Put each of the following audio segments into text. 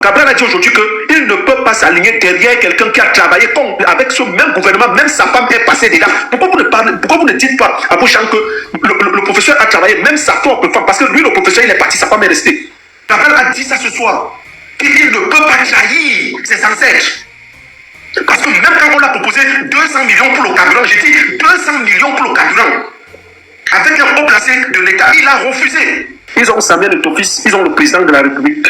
Cabral a dit aujourd'hui qu'il ne peut pas s'aligner derrière quelqu'un qui a travaillé avec ce même gouvernement, même sa femme est passée déjà. Pourquoi vous ne dites pas à vos gens que le professeur a travaillé, même sa propre femme, parce que lui, le professeur, il est parti, sa femme est restée. Cabral a dit ça ce soir, qu'il ne peut pas trahir ses ancêtres. Parce que même quand on l'a proposé 200 millions pour le carburant, j'ai dit 200 millions pour le carburant, avec un haut placé de l'État, il a refusé. Ils ont Samuel Eto'o-Fils, ils ont le président de la République.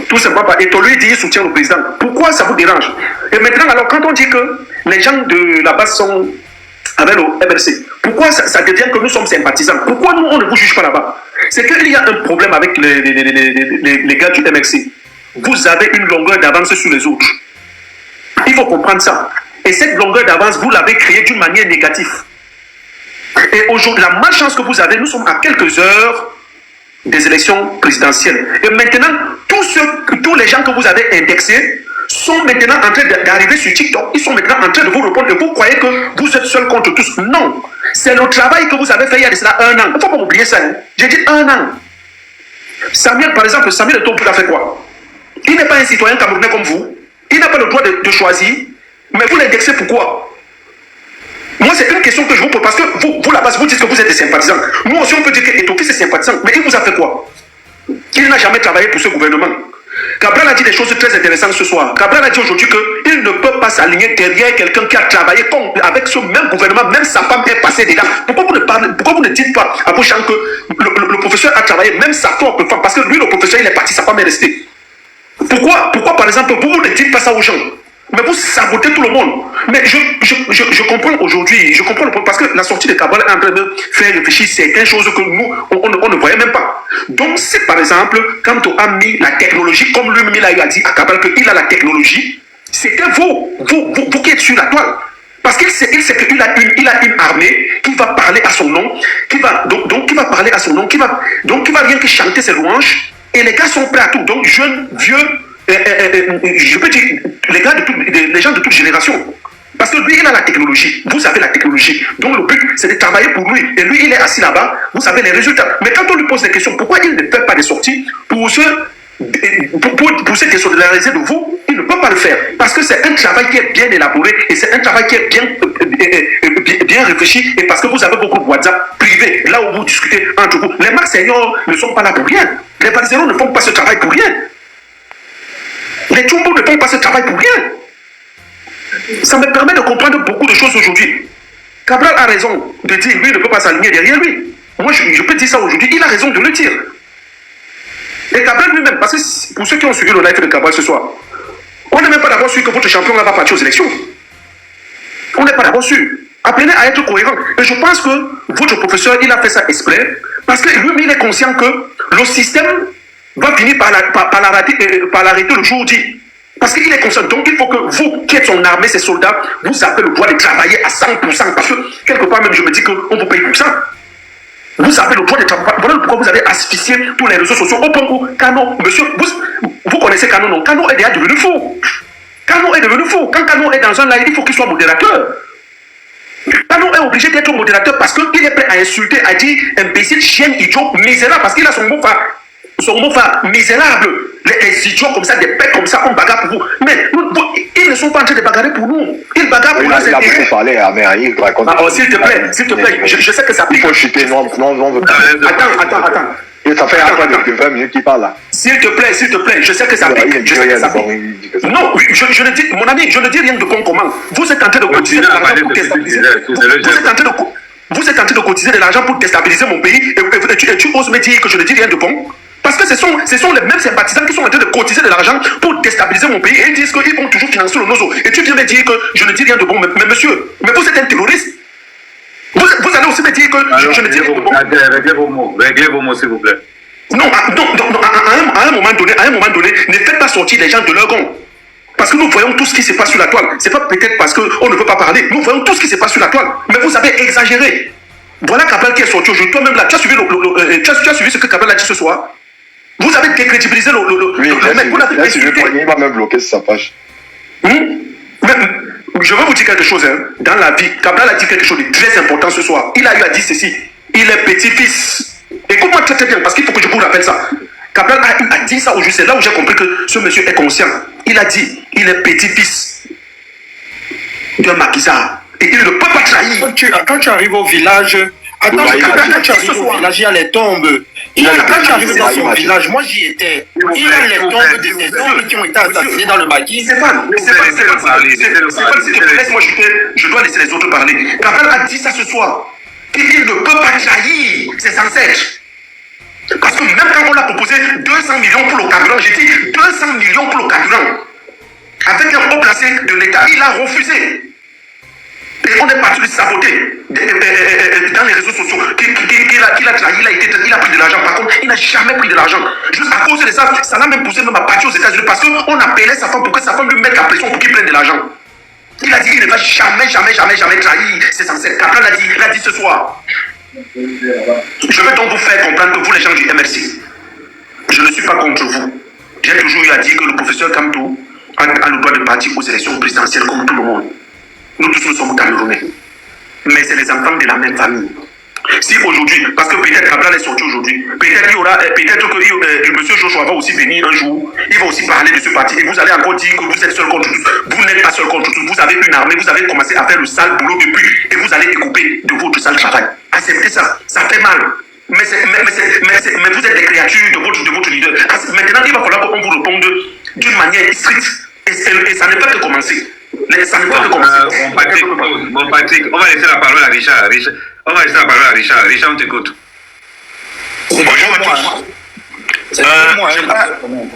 Tout simplement, et lui dit il soutient le président. Pourquoi ça vous dérange? Et maintenant, alors, quand on dit que les gens de la base sont avec le MRC, pourquoi ça devient que nous sommes sympathisants? Pourquoi nous, on ne vous juge pas là-bas? C'est qu'il y a un problème avec les gars du MRC. Vous avez une longueur d'avance sur les autres. Il faut comprendre ça. Et cette longueur d'avance, vous l'avez créée d'une manière négative. Et aujourd'hui, la malchance que vous avez, nous sommes à quelques heures des élections présidentielles. Et maintenant, tous les gens que vous avez indexés sont maintenant en train d'arriver sur TikTok. Ils sont maintenant en train de vous répondre. Et vous croyez que vous êtes seul contre tous. Non. C'est le travail que vous avez fait il y a de cela 1 an. Il ne faut pas oublier ça. Hein. J'ai dit 1 an. Samuel, par exemple, Samuel Eto'o a fait quoi? Il n'est pas un citoyen camerounais comme vous. Il n'a pas le droit de choisir. Mais vous l'indexez pourquoi? Moi, c'est une question que je vous pose. Parce que vous là-bas, vous dites que vous êtes des sympathisants. Nous aussi, on peut dire que Eto'o est sympathisant. Mais il vous a fait quoi? Il n'a jamais travaillé pour ce gouvernement. Cabral a dit des choses très intéressantes ce soir. Cabral a dit aujourd'hui qu'il ne peut pas s'aligner derrière quelqu'un qui a travaillé avec ce même gouvernement, même sa femme est passée déjà. Pourquoi vous ne dites pas à vos gens que le professeur a travaillé, même sa propre femme, parce que lui, le professeur, il est parti, sa femme est restée. Pourquoi par exemple, vous ne dites pas ça aux gens? Mais vous sabotez tout le monde. Mais je comprends aujourd'hui, je comprends parce que la sortie de Cabral est en train de faire réfléchir certaines choses que nous, on ne voyait même pas. Donc, c'est par exemple, quand on a mis la technologie, comme lui-même il a dit à Cabral qu'il a la technologie, c'était vous qui êtes sur la toile. Parce qu'il sait qu'il a une armée qui va parler à son nom, qui va parler à son nom, qui va rien que chanter ses louanges, et les gars sont prêts à tout. Donc, jeunes, vieux, je peux dire, les gens de toute génération. Parce que lui, il a la technologie. Vous avez la technologie. Donc, le but, c'est de travailler pour lui. Et lui, il est assis là-bas. Vous savez les résultats. Mais quand on lui pose des questions, pourquoi il ne fait pas des sorties pour se désolidariser de vous? Il ne peut pas le faire. Parce que c'est un travail qui est bien élaboré et c'est un travail qui est bien réfléchi. Et parce que vous avez beaucoup de WhatsApp privés, là où vous discutez entre vous. Les Marseillais ne sont pas là pour rien. Les Parisiens ne font pas ce travail pour rien. Les Tchoumbos ne font pas ce travail pour rien. Ça me permet de comprendre beaucoup de choses aujourd'hui. Cabral a raison de dire lui ne peut pas s'aligner derrière lui. Moi, je peux dire ça aujourd'hui. Il a raison de le dire. Et Cabral lui-même, parce que pour ceux qui ont suivi le live de Cabral ce soir, on n'est même pas d'abord sûr que votre champion va partir aux élections. On n'est pas d'abord sûr. Apprenez à être cohérent. Et je pense que votre professeur, il a fait ça exprès, parce que lui-même, il est conscient que le système va finir par l'arrêter le jour dit. Parce qu'il est conscient. Donc il faut que vous, qui êtes son armée, ses soldats, vous avez le droit de travailler à 100%. Parce que quelque part même, je me dis qu'on vous paye pour ça. Vous avez le droit de travailler. Voilà pourquoi vous avez asphyxié tous les réseaux sociaux. Au point où Kano, monsieur, vous connaissez Kano, non? Kano est déjà devenu fou. Kano est devenu fou. Quand Kano est dans un live, il faut qu'il soit modérateur. Kano est obligé d'être modérateur parce qu'il est prêt à insulter, à dire imbécile, chien, idiot, misérable, parce qu'il a son mot misérable. Les idiots comme ça, des bêtes comme ça, on bagarre pour vous. Mais ils ne sont pas en train de bagarrer pour nous. Ils bagarrent pour nous. Il a beaucoup parlé, mais il raconte. S'il te plaît, je sais que ça pique. Il faut chuter, non. Attends. Ça fait un peu de 20 minutes qu'il parle là. S'il te plaît, je sais que ça pique. Non, je ne dis, mon ami, je ne dis rien de bon comment. Vous êtes en train de cotiser de l'argent pour déstabiliser. Vous êtes en train de cotiser de l'argent pour déstabiliser mon pays et tu oses me dire que je ne dis rien de bon? Parce que ce sont les mêmes sympathisants qui sont en train de cotiser de l'argent pour déstabiliser mon pays et ils disent qu'ils vont toujours financer le NOZO. Et tu viens me dire que je ne dis rien de bon. Mais monsieur, vous êtes un terroriste. Vous allez aussi me dire que je ne dis rien de bon. Réglez vos mots, s'il vous plaît. Non, à un moment donné, ne faites pas sortir les gens de leur gond. Parce que nous voyons tout ce qui se passe sur la toile. C'est pas peut-être parce qu'on ne veut pas parler. Nous voyons tout ce qui se passe sur la toile. Mais vous avez exagéré. Voilà Cabral qui est sorti aujourd'hui. Toi-même là, tu as suivi ce que Cabral a dit ce soir. Vous avez décrédibilisé le mec. Vous l'avez insulté. Il va même bloquer sa page. Je vais vous dire quelque chose. Hein. Dans la vie, Cabral a dit quelque chose de très important ce soir. Il a eu à dire ceci. Il est petit-fils. Écoute-moi très très bien, parce qu'il faut que je vous rappelle ça. Cabral a dit ça aujourd'hui. C'est là où j'ai compris que ce monsieur est conscient. Il a dit, il est petit-fils d'un maquisard. Et il ne peut pas trahir. Quand tu arrives au village, attends, quand tu arrives au village, il y a les tombes. Quand tu arrives dans son village, moi j'y étais. Il y a les tombes de ces hommes qui ont été assassinés dans le maquis. C'est pas, laisse-moi je dois laisser les autres parler. Cabral a dit ça ce soir. Il ne peut pas trahir ses ancêtres. Parce que même quand on l'a proposé 200 millions pour le carburant, j'ai dit 200 millions pour le carburant. Avec un haut placé de l'État, il a refusé. Et on est parti lui saboter dans les réseaux sociaux. Qu'il a trahi, il a pris de l'argent. Par contre, il n'a jamais pris de l'argent. Juste à cause de ça, ça l'a même poussé même à partir aux États-Unis parce qu'on appelait sa femme pour que sa femme lui mette la pression pour qu'il prenne de l'argent. Il a dit qu'il ne va jamais trahir ses ancêtres. Cabral l'a dit ce soir. Je vais donc vous faire comprendre que vous, les gens du MRC, je ne suis pas contre vous. J'ai toujours eu à dire que le professeur Kamto a le droit de partir aux élections présidentielles comme tout le monde. Nous tous nous sommes Camerounais. Mais c'est les enfants de la même famille. Si aujourd'hui, parce que peut-être Cabral est sorti aujourd'hui, peut-être que M. Joshua va aussi venir un jour, il va aussi parler de ce parti et vous allez encore dire que vous êtes seul contre tous. Vous n'êtes pas seul contre tous, vous avez une armée, vous avez commencé à faire le sale boulot depuis et vous allez découper de votre sale travail. Acceptez ça, ça fait mal. Mais vous êtes des créatures de votre leader. Maintenant, il va falloir qu'on vous réponde d'une manière stricte et ça ne peut que commencer. Bon, Patrick, on va laisser la parole à Richard. Richard, on t'écoute. Bonjour à tous.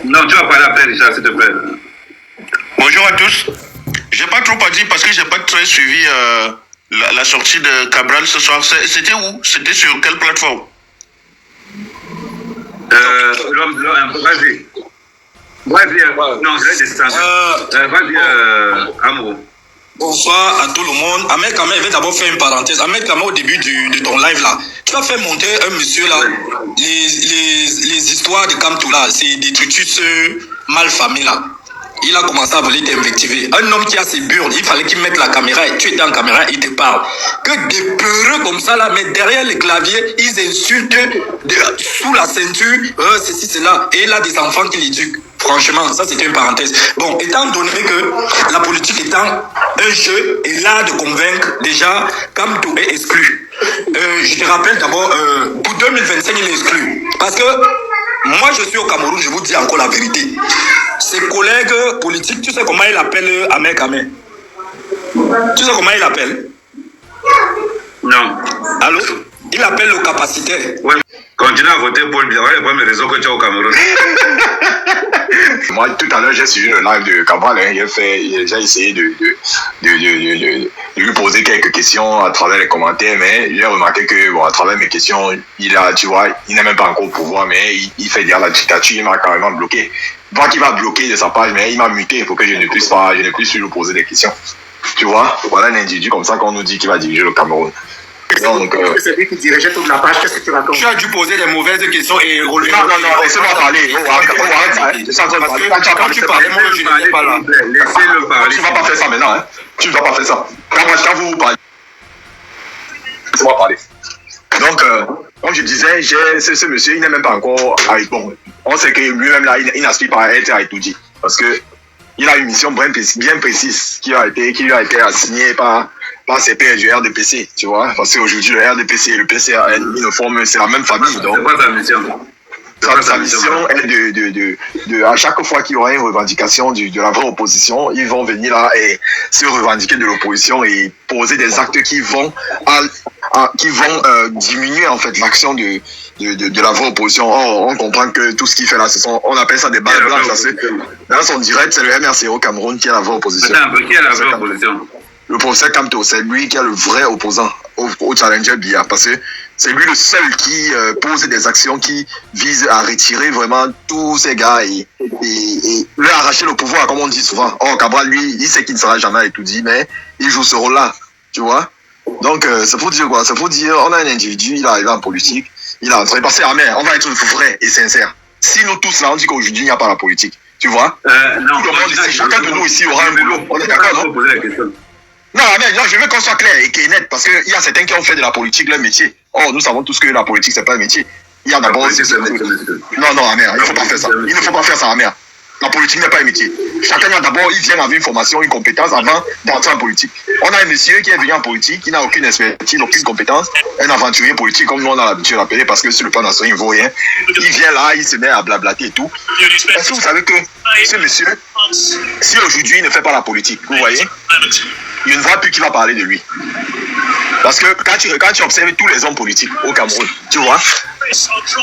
Non, tu vas parler après, Richard, s'il te plaît. Bonjour à tous. J'ai pas trop à dire parce que j'ai pas très suivi la sortie de Cabral ce soir. C'était où? C'était sur quelle plateforme? Vas-y, non, je vais descendre. Vas-y, Amour. Bonsoir à tout le monde. Ahmed Kamé, je vais d'abord faire une parenthèse. Ahmed Kamé, au début de ton live là, tu as fait monter un monsieur là, les histoires de Kamto là, c'est des trucs mal famés là. Il a commencé à voler t'invectiver. Un homme qui a ses burnes, il fallait qu'il mette la caméra et tu étais en caméra, il te parle. Que des peureux comme ça là, mais derrière les claviers, ils insultent sous la ceinture, ceci, cela. Et il a des enfants qui l'éduquent. Franchement, ça c'était une parenthèse. Bon, étant donné que la politique étant un jeu et l'art de convaincre, déjà, Kamto est exclu. Je te rappelle d'abord, pour 2025, il est exclu. Parce que moi, je suis au Cameroun, je vous dis encore la vérité. Ses collègues politiques, tu sais comment il appelle Ahmed Kamé? Tu sais comment il appelle? Non. Allô? Il appelle le capacitaire. Ouais. Continue à voter pour le premier réseau que tu as au Cameroun. Moi, tout à l'heure, j'ai suivi le live de Cabral. Hein, j'ai essayé de lui poser quelques questions à travers les commentaires, mais j'ai remarqué que, bon, à travers mes questions, il n'est même pas encore au pouvoir, mais il fait dire la dictature, il m'a carrément bloqué. Pas qu'il va bloquer de sa page, mais il m'a muté pour que je ne puisse lui poser des questions. Tu vois, voilà un individu comme ça qu'on nous dit qu'il va diriger le Cameroun. Donc, c'est lui qui dirigeait toute la page, qu'est-ce que tu racontes? Tu as dû poser des mauvaises questions et relever. Non, laissez-moi parler. Quand tu parlais, moi je n'étais pas là. Laissez-le parler. Tu ne vas pas faire ça maintenant, hein. Tu ne vas pas faire ça. Quand vous parlez, laissez-moi parler. Donc, comme je disais, ce monsieur, il n'est même pas encore avec bon. On sait que lui-même là, il n'aspire pas à être à Etoudi. Parce que il a une mission bien précise qui lui a été assignée par ses pairs du RDPC, tu vois. Parce qu'aujourd'hui, le RDPC et le PCRN, ils ne forment, c'est la même famille. Donc, c'est quoi sa mission? Sa mission est de à chaque fois qu'il y aura une revendication de la vraie opposition, ils vont venir là et se revendiquer de l'opposition et poser des actes qui vont diminuer en fait l'action de la vraie opposition. Or, on comprend que tout ce qu'il fait là, on appelle ça des balles blanches. Dans son direct, c'est le MRC au Cameroun qui est la vraie opposition. Attends un peu, qui est la vraie opposition? Le professeur Kamto, c'est lui qui est le vrai opposant au challenger Biya, parce que c'est lui le seul qui pose des actions qui visent à retirer vraiment tous ces gars et leur arracher le pouvoir, comme on dit souvent. Or, Cabral, lui, il sait qu'il ne sera jamais étudié, mais il joue ce rôle-là, tu vois. Donc, c'est pour dire quoi? C'est pour dire, on a un individu, il est arrivé en politique, il a entré, parce que, on va être vrai et sincère. Si nous tous, là, on dit qu'aujourd'hui, il n'y a pas la politique, tu vois? Non, chacun de nous ici aura un boulot. On est d'accord, non? Non, je veux qu'on soit clair et qu'il est net, parce qu'il y a certains qui ont fait de la politique leur métier. Or, nous savons tous que la politique, c'est pas un métier. Il y a d'abord... politique, c'est métier, monsieur. Non, Amer, il ne faut pas faire ça. Il ne faut pas faire ça, Amer. La politique n'est pas un métier. Chacun a d'abord, il vient avec une formation, une compétence avant d'entrer en politique. On a un monsieur qui est venu en politique, qui n'a aucune expertise, aucune compétence, un aventurier politique, comme nous on a l'habitude de l'appeler, parce que sur le plan national, il ne vaut rien. Il vient là, il se met à blablater et tout. Est-ce que vous savez que ce monsieur, si aujourd'hui il ne fait pas la politique, vous voyez, il ne voit plus qui va parler de lui. Parce que quand tu observes tous les hommes politiques au Cameroun, tu vois,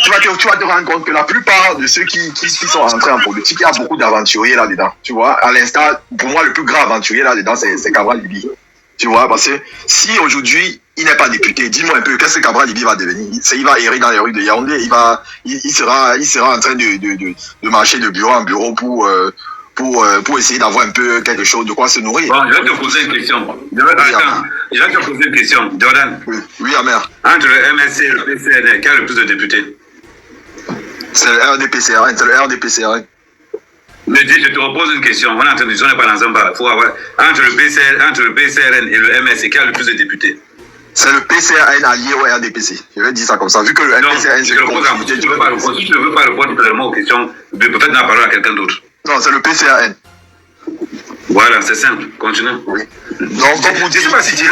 tu vas te rendre compte que la plupart de ceux qui sont entrés en politique, il y a beaucoup d'aventuriers là-dedans. Tu vois, à l'instant, pour moi, le plus grand aventurier là-dedans, c'est Cabral Libi. Tu vois, parce que si aujourd'hui, il n'est pas député, dis-moi un peu, qu'est-ce que Cabral Libi va devenir? Il va errer dans les rues de Yaoundé, il sera en train de marcher de bureau en bureau pour essayer d'avoir un peu quelque chose de quoi se nourrir. Bon, je vais te poser une question. Je vais te poser une question. Jordan. Oui, Amer. Entre le MSC et le PCN, qui a le plus de députés? C'est le RDPCRN, c'est le RDPCRN. Mais dis, je te repose une question. On est en train de dire, on n'est pas dans un bar. Faut avoir... entre le PCRN et le MSC, qui a le plus de députés? C'est le PCRN allié au RDPC. Je vais dire ça comme ça. Vu que le PCRN, je le pose à vous. Si tu ne veux pas répondre totalement aux questions, peut-être la parole à quelqu'un d'autre. Non, c'est le PCRN. Voilà, c'est simple. Continue. Oui. Donc, comme vous dites, je sais pas si tu non,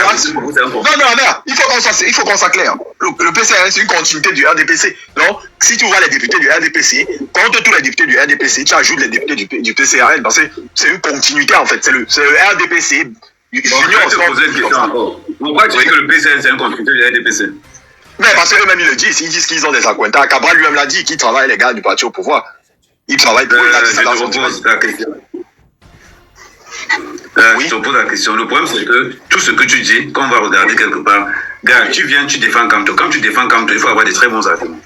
il faut qu'on soit clair. Le PCRN, c'est une continuité du RDPC. Donc, si tu vois les députés du RDPC, contre tous les députés du RDPC, tu ajoutes les députés du PCRN, parce que c'est une continuité, en fait. C'est le RDPC. Je vais te poser une question encore. Pourquoi tu dis que le PCRN, c'est une continuité du RDPC? Mais parce qu'eux-mêmes, ils le disent. Ils disent qu'ils ont des accointants. Cabral lui-même l'a dit, qu'ils travaillent les gars du parti au pouvoir. Ils travaillent pour je te repose la question. Oui. Je te pose la question. Le problème, c'est que tout ce que tu dis, quand on va regarder quelque part, gars, tu viens, tu défends Kamto. Quand tu défends Kamto, il faut avoir des très bons arguments.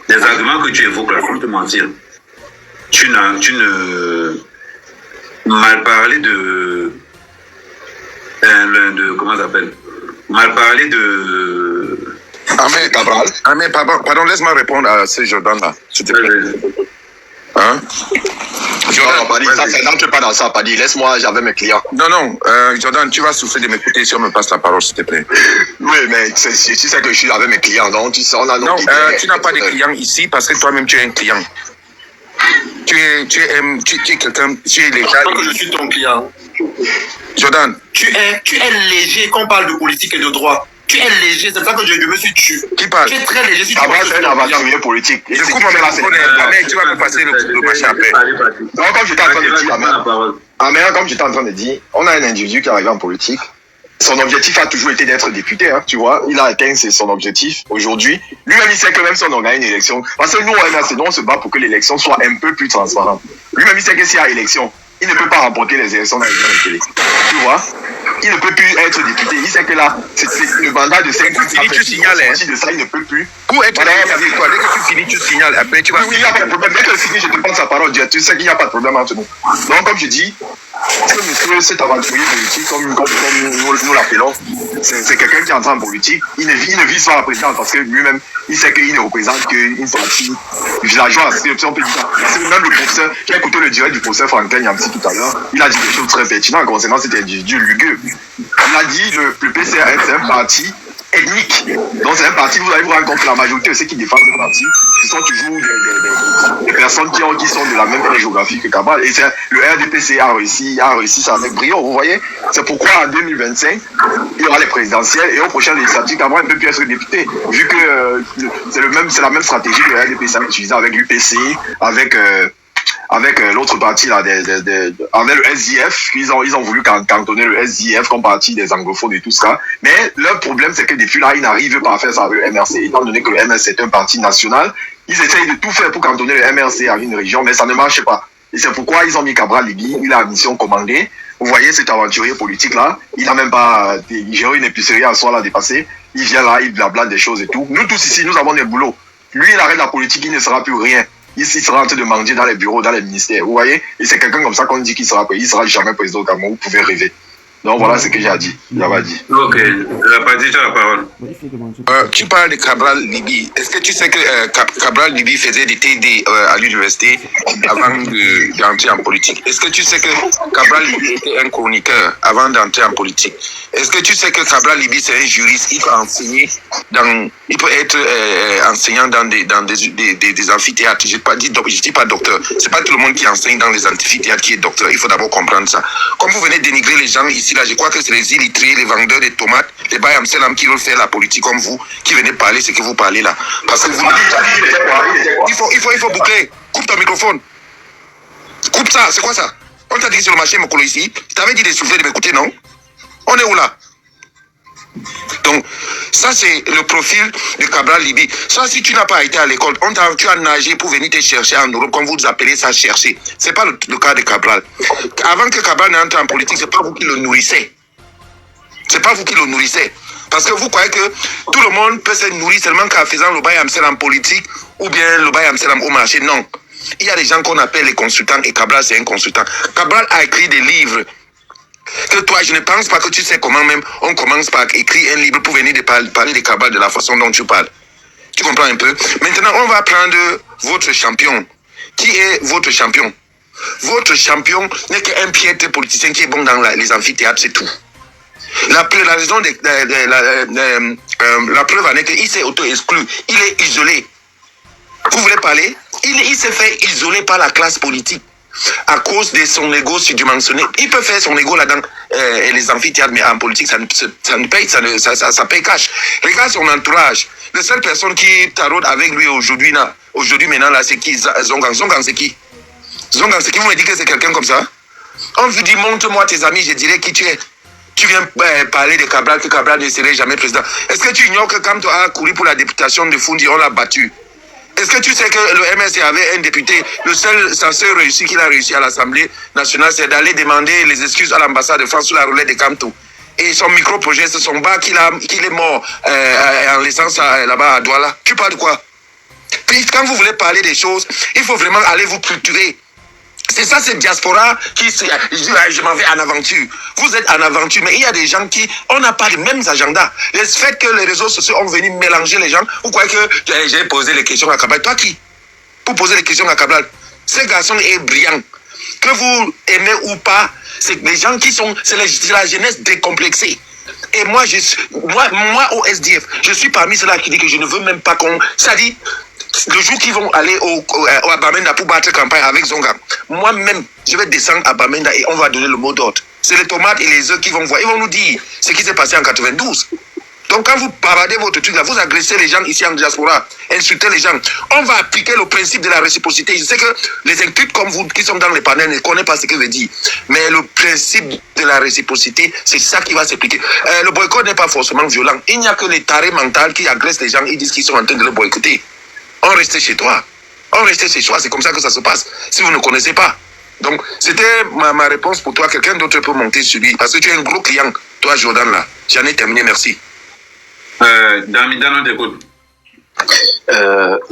Les arguments que tu évoques là, sans te mentir, tu ne mal parler de comment ça s'appelle? Mal parler de... Amen, Cabral. Amen, pardon, laisse-moi répondre à ce Jordan-là, s'il te plaît. Hein? Jordan, ça n'entre pas dans ça, Paddy. Laisse-moi, j'avais mes clients. Non, Jordan, tu vas souffrir de m'écouter si on me passe la parole, s'il te plaît. Oui, mais tu sais que je suis avec mes clients, donc tu sais, on a nos non, tu n'as pas de clients ici parce que toi-même tu es un client. Tu es quelqu'un, tu es légal. Je crois que je suis ton client. Jordan. Tu es léger quand on parle de politique et de droit. Tu es léger, c'est ça que je me suis tué. Qui parle? Tu es très léger. Si tu c'est un aventurier politique. Je coupe mon microphone, mais tu vas me passer le machin après. Donc, comme j'étais en train de dire, comme j'étais en train de dire, on a un individu qui est arrivé en politique. Son objectif a toujours été d'être député, hein, tu vois. Il a atteint son objectif aujourd'hui. Lui-même, il sait que même si on organise une élection, parce que nous, on se bat pour que l'élection soit un peu plus transparente. Lui-même, il sait que s'il y a élection, il ne peut pas remporter les élections dans les télé. Tu vois? Il ne peut plus être député. Il sait que là, c'est le mandat de 5 ans. Tu signales, hein? De ça, il ne peut plus. Pour être avec toi, dès que tu finis, tu signales. Après, tu vas. Oui, il n'y a pas de problème. Dès que je finis, je te prends sa parole. Tu sais qu'il n'y a pas de problème entre nous. Donc, comme je dis, ce monsieur, cet aventurier politique, comme nous l'appelons, c'est quelqu'un qui entre en politique. Il ne vise pas la présidence parce que lui-même, il sait qu'il ne représente qu'une partie villageoise. Si on peut dire ça. Parce que même le professeur, j'ai écouté le direct du professeur Franklin Yamsi tout à l'heure, il a dit des choses très pertinentes concernant cet individu lugubre. Il a dit le PCRN, c'est un parti ethnique. Donc c'est un parti, vous allez vous rendre compte que la majorité de ceux qui défendent ce parti, ce sont toujours des personnes qui sont de la même géographie que Cabral. Et le RDPC a réussi ça avec brio, vous voyez. C'est pourquoi en 2025, il y aura les présidentielles et au prochain législatif, Cabral ne peut plus être député. Vu que c'est la même stratégie que le RDPC a utilisée avec l'UPC, avec l'autre parti là, avec le SDF, ils ont voulu cantonner le SDF comme parti des anglophones et tout ça. Mais leur problème, c'est que depuis là, ils n'arrivent pas à faire ça avec le MRC. Étant donné que le MRC est un parti national, ils essayent de tout faire pour cantonner le MRC à une région, mais ça ne marche pas. Et c'est pourquoi ils ont mis Cabral Libi, il a la mission commandée. Vous voyez cet aventurier politique là, il n'a même pas géré une épicerie à soi là dépassé. Il vient là, il blabla des choses et tout. Nous tous ici, nous avons des boulots. Lui, il arrête la politique, il ne sera plus rien. Il sera en train de manger dans les bureaux, dans les ministères. Vous voyez? Et c'est quelqu'un comme ça qu'on dit qu'il sera jamais président au Cameroun. Vous pouvez rêver. Donc voilà ce que j'ai dit. J'avais dit. Ok, pas dit, tu as la parole. Tu parles de Cabral Libi. Est-ce que tu sais que Cabral Libi faisait des TD à l'université avant d'entrer en politique? Est-ce que tu sais que Cabral Libi était un chroniqueur avant d'entrer en politique? Est-ce que tu sais que Cabral Libi c'est un juriste? Il peut enseigner il peut être enseignant dans des amphithéâtres. Je dis pas docteur. C'est pas tout le monde qui enseigne dans les amphithéâtres qui est docteur. Il faut d'abord comprendre ça. Comme vous venez dénigrer les gens ici là, je crois que c'est les illettrés, les vendeurs de tomates, les Bayam Selam qui veulent faire la politique comme vous, qui venez parler ce que vous parlez là. Parce que vous il faut boucler. Coupe ton microphone. Coupe ça, c'est quoi ça? On t'a dit sur le marché Mokolo ici, tu t'avais dit de souffler, de m'écouter, non? On est où là? Donc, ça c'est le profil de Cabral Libi. Ça, si tu n'as pas été à l'école, tu as nagé pour venir te chercher en Europe, comme vous appelez ça chercher. C'est pas le cas de Cabral. Avant que Cabral n'entre en politique, c'est pas vous qui le nourrissez. C'est pas vous qui le nourrissez. Parce que vous croyez que tout le monde peut se nourrir seulement qu'en faisant le bail en politique ou bien le bail au marché. Non. Il y a des gens qu'on appelle les consultants et Cabral c'est un consultant. Cabral a écrit des livres que toi, je ne pense pas que tu sais comment même on commence par écrire un livre pour venir de parler de Cabral de la façon dont tu parles. Tu comprends un peu? Maintenant, on va prendre votre champion. Qui est votre champion? Votre champion n'est qu'un piètre politicien qui est bon dans les amphithéâtres, c'est tout. La preuve en est qu'il s'est auto-exclu. Il est isolé. Vous voulez parler? Il s'est fait isoler par la classe politique à cause de son ego surdimensionné. Il peut faire son ego là-dedans, les amphithéâtres, mais en politique, ça ne paye, ça paye cash. Regarde son entourage. La seule personne qui taraude avec lui aujourd'hui maintenant, là, c'est qui? Zongang. Zongang, c'est qui? Zongang, c'est qui? Vous me dites que c'est quelqu'un comme ça? On vous dit, montre-moi tes amis, je dirais qui tu es. Tu viens parler de Cabral, que Cabral ne serait jamais président. Est-ce que tu ignores que quand tu as couru pour la députation de Fundi, on l'a battu? Est-ce que tu sais que le MSC avait un député, le seul censeur réussi qu'il a réussi à l'Assemblée nationale, c'est d'aller demander les excuses à l'ambassade de France sur la roulette de Kamto. Et son micro-projet, c'est son bas qu'il est mort en laissant ça là-bas à Douala. Tu parles de quoi? Puis quand vous voulez parler des choses, il faut vraiment aller vous culturer. C'est ça, cette diaspora qui je m'en vais en aventure. Vous êtes en aventure, mais il y a des gens on n'a pas les mêmes agendas. Le fait que les réseaux sociaux ont venu mélanger les gens, vous croyez que j'ai posé les questions à Cabral? Toi qui? Pour poser les questions à Cabral. Ce garçon est brillant. Que vous aimez ou pas, c'est les gens c'est la jeunesse décomplexée. Et moi, au SDF, je suis parmi ceux-là qui disent que je ne veux même pas ça dit, le jour qu'ils vont aller au Bamenda pour battre campagne avec Zonga, moi-même, je vais descendre à Bamenda et on va donner le mot d'ordre. C'est les tomates et les œufs qui vont voir. Ils vont nous dire ce qui s'est passé en 92. Donc quand vous paradez votre truc là, vous agressez les gens ici en diaspora, insultez les gens. On va appliquer le principe de la réciprocité. Je sais que les incultes comme vous qui sont dans les panels ne connaissent pas ce que veut dire. Mais le principe de la réciprocité, c'est ça qui va s'appliquer. Le boycott n'est pas forcément violent. Il n'y a que les tarés mentaux qui agressent les gens. Ils disent qu'ils sont en train de le boycotter. On reste chez toi. On reste chez soi. C'est comme ça que ça se passe. Si vous ne connaissez pas. Donc, c'était ma réponse pour toi. Quelqu'un d'autre peut monter sur lui. Parce que tu es un gros client. Toi, Jordan, là. J'en ai terminé. Merci. Damidan, on t'écoute.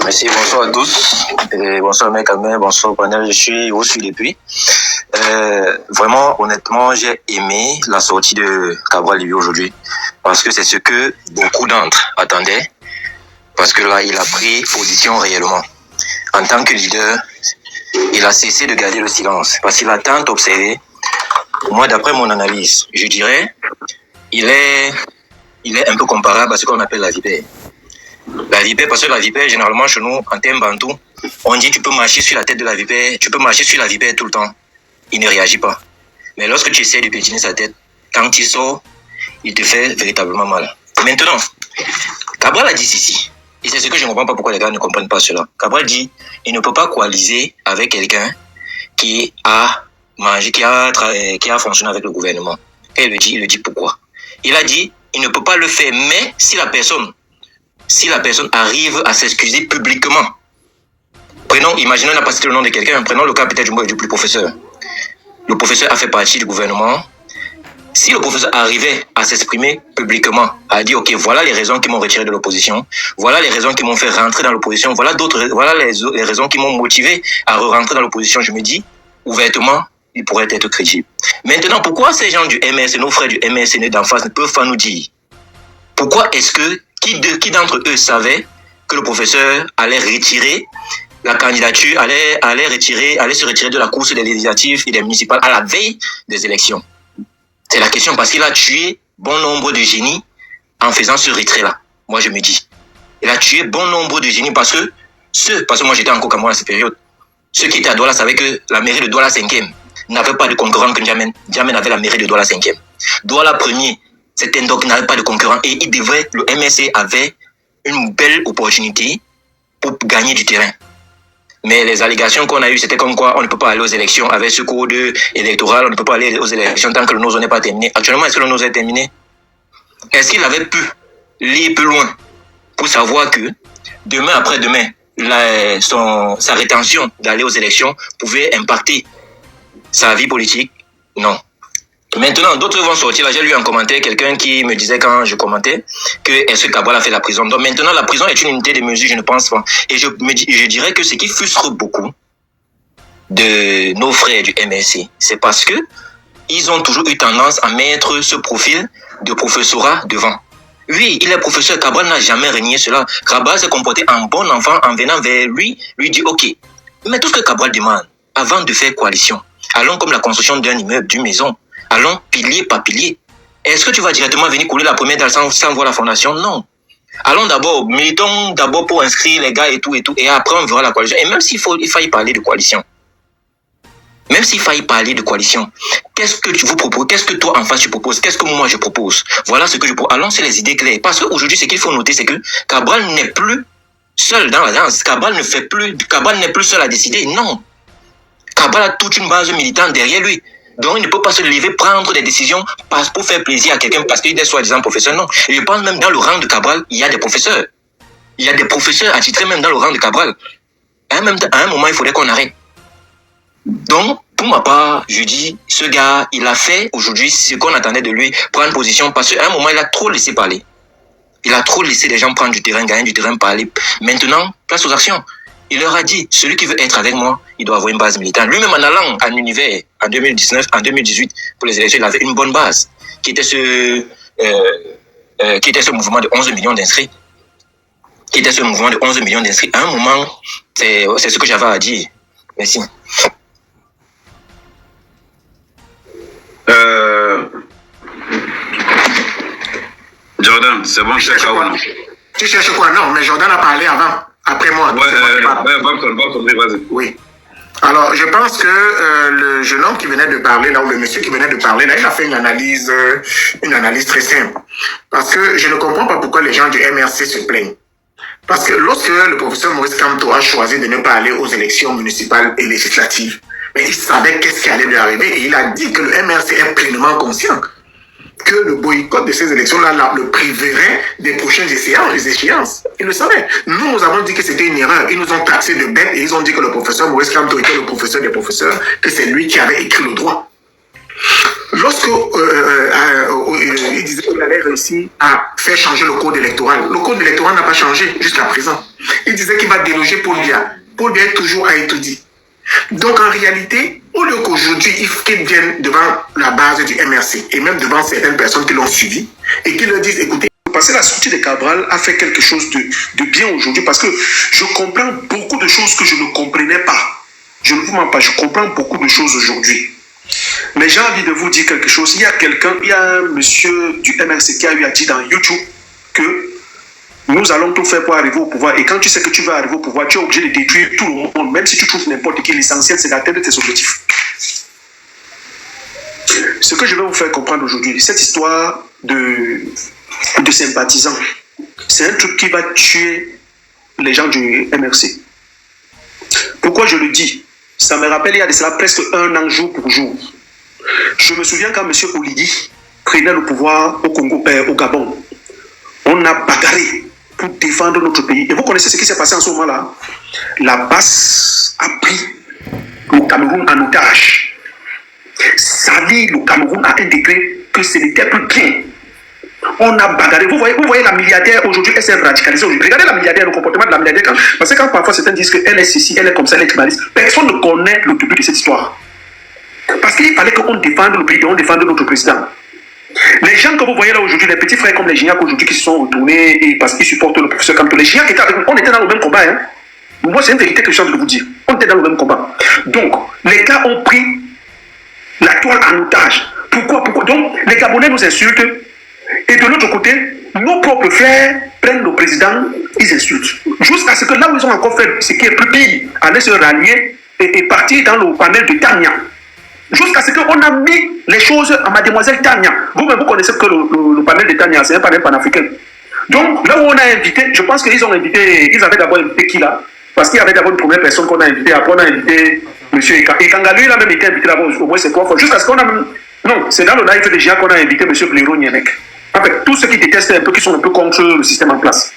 Merci, bonsoir à tous. Et bonsoir, mec, bonsoir, panel. Je suis depuis. Vraiment, honnêtement, j'ai aimé la sortie de Cabral Libi aujourd'hui. Parce que c'est ce que beaucoup d'entre attendaient. Parce que là, il a pris position réellement. En tant que leader, il a cessé de garder le silence. Parce qu'il a tant observé. Moi, d'après mon analyse, je dirais, il est un peu comparable à ce qu'on appelle la vipère. La vipère, parce que la vipère, généralement, chez nous, en termes bantou, on dit tu peux marcher sur la tête de la vipère, tu peux marcher sur la vipère tout le temps. Il ne réagit pas. Mais lorsque tu essaies de pétiner sa tête, quand il sort, il te fait véritablement mal. Maintenant, Cabral a dit ceci. Et c'est ce que je ne comprends pas pourquoi les gars ne comprennent pas cela. Cabral dit, il ne peut pas coaliser avec quelqu'un qui a mangé, qui a fonctionné avec le gouvernement. Et il le dit pourquoi. Il a dit, il ne peut pas le faire, mais si la personne arrive à s'excuser publiquement. Imaginons, on n'a pas cité le nom de quelqu'un, prenons le cas peut-être du professeur. Le professeur a fait partie du gouvernement. Si le professeur arrivait à s'exprimer publiquement, à dire, ok, voilà les raisons qui m'ont retiré de l'opposition, voilà les raisons qui m'ont fait rentrer dans l'opposition, voilà les raisons qui m'ont motivé à rentrer dans l'opposition, je me dis, ouvertement, il pourrait être crédible. Maintenant, pourquoi ces gens du MRC, nos frères du MRC d'en face, ne peuvent pas nous dire pourquoi est-ce que qui d'entre eux savait que le professeur allait retirer la candidature, allait se retirer de la course des législatives et des municipales à la veille des élections? C'est la question, parce qu'il a tué bon nombre de génies en faisant ce retrait-là. Moi, je me dis. Il a tué bon nombre de génies parce que moi j'étais encore Cameroun à cette période. Ceux qui étaient à Douala savaient que la mairie de Douala 5e n'avait pas de concurrent que N'Djamène. N'Djamène avait la mairie de Douala 5e. Douala 1er, c'était donc n'avait pas de concurrent et le MRC avait une belle opportunité pour gagner du terrain. Mais les allégations qu'on a eues, c'était comme quoi on ne peut pas aller aux élections avec ce code électoral, on ne peut pas aller aux élections tant que le NOSO n'est pas terminé. Actuellement, est-ce que le NOSO est terminé? Est-ce qu'il avait pu lire plus loin pour savoir que demain après-demain, sa rétention d'aller aux élections pouvait impacter sa vie politique? Non. Maintenant, d'autres vont sortir. Là, j'ai lu un commentaire, quelqu'un qui me disait quand je commentais que est-ce que Cabral a fait la prison. Donc maintenant, la prison est une unité de mesure, je ne pense pas. Et je dirais que ce qui frustre beaucoup de nos frères du MRC, c'est parce que ils ont toujours eu tendance à mettre ce profil de professorat devant. Oui, il est professeur. Cabral n'a jamais renié cela. Cabral s'est comporté en bon enfant en venant vers lui dit ok. Mais tout ce que Cabral demande, avant de faire coalition, allons comme la construction d'un immeuble, d'une maison, allons pilier par pilier. Est-ce que tu vas directement venir couler la première dalle sans voir la fondation? Non. Allons d'abord, militons d'abord pour inscrire les gars et tout, et après on verra la coalition. Et même s'il faille parler de coalition, qu'est-ce que tu vous proposes? Qu'est-ce que toi en face tu proposes? Qu'est-ce que moi je propose? Voilà ce que je propose. Allons sur les idées claires. Parce qu'aujourd'hui, ce qu'il faut noter, c'est que Cabral n'est plus seul dans la danse. Cabral n'est plus seul à décider. Non. Cabral a toute une base militante derrière lui. Donc, il ne peut pas se lever, prendre des décisions pour faire plaisir à quelqu'un parce qu'il est soi-disant professeur. Non. Et je pense même dans le rang de Cabral, il y a des professeurs. Il y a des professeurs attitrés même dans le rang de Cabral. À un moment, il faudrait qu'on arrête. Donc, pour ma part, je dis, ce gars, il a fait aujourd'hui ce qu'on attendait de lui, prendre position, parce qu'à un moment, il a trop laissé parler. Il a trop laissé les gens prendre du terrain, gagner du terrain, parler. Maintenant, place aux actions. Il leur a dit, celui qui veut être avec moi, il doit avoir une base militante. Lui-même, en allant en univers, en 2019, en 2018, pour les élections, il avait une bonne base, qui était ce mouvement de 11 millions d'inscrits. À un moment, c'est ce que j'avais à dire. Merci. Jordan, c'est bon, je cherche quoi? Tu cherches quoi? Non, mais Jordan a parlé avant, après moi. Vas-y. Oui. Alors, je pense que le jeune homme qui venait de parler là, ou le monsieur qui venait de parler là, il a fait une analyse très simple. Parce que je ne comprends pas pourquoi les gens du MRC se plaignent. Parce que lorsque le professeur Maurice Kamto a choisi de ne pas aller aux élections municipales et législatives, mais il savait qu'est-ce qui allait lui arriver et il a dit que le MRC est pleinement conscient que le boycott de ces élections-là le priverait des prochaines échéances. Il le savait. Nous avons dit que c'était une erreur. Ils nous ont taxé de bêtes et ils ont dit que le professeur Maurice Kamto était le professeur des professeurs, que c'est lui qui avait écrit le droit. Lorsque il disait qu'il allait réussir à faire changer le code électoral, le code électoral n'a pas changé jusqu'à présent. Il disait qu'il va déloger Paul Biya. Paul Biya est toujours à étudier. Donc en réalité, au lieu qu'aujourd'hui ils viennent devant la base du MRC et même devant certaines personnes qui l'ont suivi et qui leur disent écoutez, parce que la sortie de Cabral a fait quelque chose de bien aujourd'hui parce que je comprends beaucoup de choses que je ne comprenais pas. Je ne vous mens pas, je comprends beaucoup de choses aujourd'hui. Mais j'ai envie de vous dire quelque chose. Il y a un monsieur du MRC qui a eu à dire dans YouTube que nous allons tout faire pour arriver au pouvoir. Et quand tu sais que tu vas arriver au pouvoir, tu es obligé de détruire tout le monde. Même si tu trouves n'importe qui, l'essentiel, c'est d'atteindre tes objectifs. Ce que je vais vous faire comprendre aujourd'hui, cette histoire de sympathisants, c'est un truc qui va tuer les gens du MRC. Pourquoi je le dis? Ça me rappelle, il y a de cela presque 1 an jour pour jour. Je me souviens quand M. Oligui prenait le pouvoir au Congo, au Gabon. On a bagarré pour défendre notre pays. Et vous connaissez ce qui s'est passé en ce moment-là? La BAS a pris le Cameroun en otage. Sali, le Cameroun a intégré que ce n'était plus bien. On a bagarré. Vous voyez la milliardaire aujourd'hui, elle s'est radicalisée aujourd'hui. Regardez la milliardaire, le comportement de la milliardaire. Parce que quand parfois certains disent qu'elle est ceci, elle est comme ça, elle est climatiste, personne ne connaît le début de cette histoire. Parce qu'il fallait qu'on défende le pays, on défende notre président. Les gens que vous voyez là aujourd'hui, les petits frères comme les Gignac aujourd'hui qui se sont retournés et parce qu'ils supportent le professeur Kamto. Les Gignac étaient avec nous, on était dans le même combat. Hein. Moi, c'est une vérité que je suis en train de vous dire. On était dans le même combat. Donc, les gars ont pris la toile en otage. Pourquoi? Donc, les Gabonais nous insultent. Et de l'autre côté, nos propres frères prennent le président, ils insultent. Jusqu'à ce que là où ils ont encore fait ce qui est plus pire, aller se rallier et partir dans le panel de Tania. Jusqu'à ce qu'on a mis les choses à mademoiselle Tania. Vous connaissez que le panel de Tania, c'est un panel panafricain. Donc, là où on a invité, je pense qu'ils ont invité, ils avaient d'abord invité qui là? Parce qu'il y avait d'abord une première personne qu'on a invitée, après on a invité M. Eka. Et Kanga, lui, il a même été invité d'abord au moins c'est 3 fois. Jusqu'à ce qu'on a... Non, c'est dans le live de GIA qu'on a invité M. Blaireau Nienek. En fait, tous ceux qui détestent un peu, qui sont un peu contre le système en place.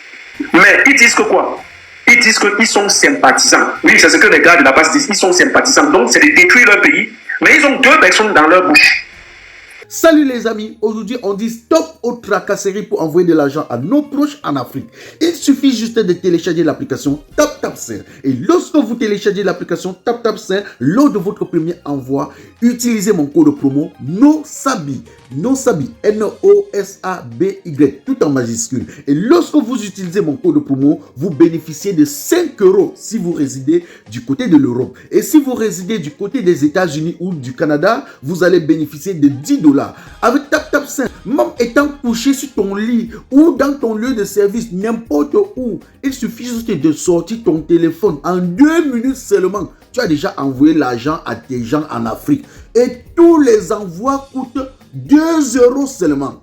Mais ils disent que quoi? Ils disent qu'ils sont sympathisants. Oui, c'est ce que les gars de la base disent. Ils sont sympathisants. Donc, c'est de détruire leur pays. Mais ils ont 2 personnes dans leur bouche. Salut les amis, aujourd'hui on dit stop aux tracasseries pour envoyer de l'argent à nos proches en Afrique. Il suffit juste de télécharger l'application TapTapSend. Et lorsque vous téléchargez l'application TapTapSend, lors de votre premier envoi, utilisez mon code promo NOSABI. NOSABI, N-O-S-A-B-Y, tout en majuscule. Et lorsque vous utilisez mon code promo, vous bénéficiez de 5 € si vous résidez du côté de l'Europe. Et si vous résidez du côté des États-Unis ou du Canada, vous allez bénéficier de 10 $. Avec TapTapSend, même étant couché sur ton lit ou dans ton lieu de service, n'importe où, il suffit juste de sortir ton téléphone. En 2 minutes seulement, tu as déjà envoyé l'argent à tes gens en Afrique. Et tous les envois coûtent 2 € seulement.